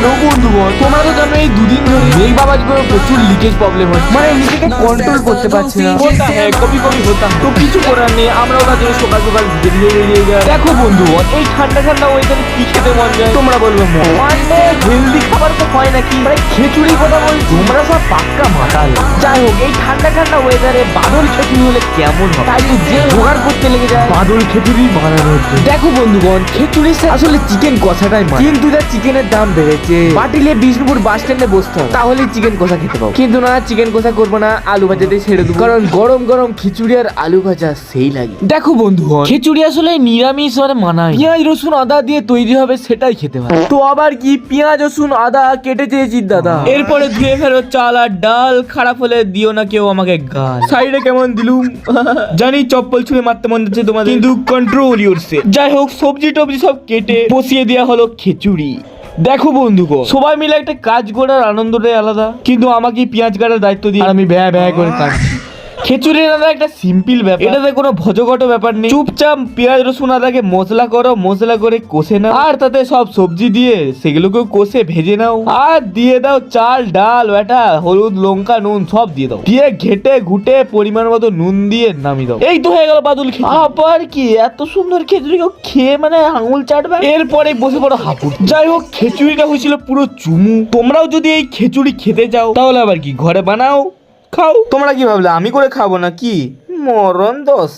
Hello বন্ধুগণ, তোমরা তো জানো এই দুদিন ধরে মেঘ বাবাজি করে প্রচুর লিকেজ প্রবলেম হচ্ছে, মানে নিজেকে কন্ট্রোল করতে পারছি না। হোতা হ্যাঁ, কবি কবি হোতা, তো কিছু করার নেই, আমরা ওটা জন্য সকাল সকাল ভিজে ভিজে বেরিয়ে যাই। দেখো বন্ধুগণ, এই ঠান্ডা ঠান্ডা ওয়েদারে কি খেতে মন যায় তোমরা বলবে? মানে হেলদি খাবার তো হয় নাকি, মানে খিচুড়ির কথা বলছি, তোমরা সব পাক্কা মাতাল। যাই হোক, এই ঠান্ডা ঠান্ডা ওয়েদারে বাদল খিচুড়ি হলে কেমন হয়, তাই তো যে জোগাড় করতে লেগে যায় বাদল খিচুড়ি বানানোর জন্য। দেখো বন্ধুগণ, খিচুড়ির সাথে আসলে চিকেন কষাটাই মানে, কিন্তু যা চিকেনের দাম বেড়েছে, পাটিলে বিষ্ণুপুর বাস স্ট্যান্ডে বসতে হবে, তাহলে চিকেন কষা খেতে পাবো। কিন্তু না, চিকেন কষা করবো না, আলু ভাজাতে ছেড়ে দেবো, কারণ গরম গরম খিচুড়ি আর আলু ভাজা সেই লাগে। দেখো বন্ধুগণ, খিচুড়ি আসলে নিরামিষ মানে মানায়, পেঁয়াজ রসুন আদা দিয়ে তৈরি হবে, সেটাই খেতে হয়। তো আবার কি পেঁয়াজ রসুন আদা কেটে চেয়েছি দাদা, এরপরে ধুয়ে ফেরো চাল আর ডাল, খারাপ হলে দিও না কেউ আমাকে গাল। সাইডে কেমন দিলুম জানি, চপ্পল ছুঁড়ে মারতে মন যাচ্ছে তোমাদের, কিন্তু কন্ট্রোল ইউরসেলফ। যাই হোক, সবজি টবজি সব কেটে বসিয়ে দেওয়া হলো খিচুড়ি। দেখো বন্ধুগণ, সবাই মিলে একটা কাজ করার আনন্দটাই আলাদা, কিন্তু আমাকে পেঁয়াজ কাটার দায়িত্ব দিয়ে আমি ব্যয় ব্যয় করে কাটছি। খিচুড়ি রান্না একটা সিম্পল ব্যাপার, এটাতে কোনো ভজঘট ব্যাপার নেই। চুপচাপ পেঁয়াজ রসুন আদাকে মশলা করো, মশলা করে কষে নাও, আর তাতে সব সবজি দিয়ে সেগুলোকে কষে ভেজে নাও, আর দিয়ে দাও চাল ডাল ব্যাটা, হলুদ লঙ্কা নুন সব দিয়ে দাও, দিয়ে ঘেটে ঘুটে পরিমাণ মতো নুন দিয়ে নামিয়ে দাও। এই তো হয়ে গেল বাদুল খিচুড়ি। আবার কি এত সুন্দর খিচুড়ি কেউ খেয়ে মানে আঙুল চাটবে, এরপরে বসে পড়ো হাঁপুর। যাই হোক, খিচুড়িটা হয়েছিল পুরো চুমু। তোমরাও যদি এই খিচুড়ি খেতে চাও, তাহলে আবার কি ঘরে বানাও, খাও। তোমরা কি ভাবলে আমি করে খাবো না কি? মরণ দোষ।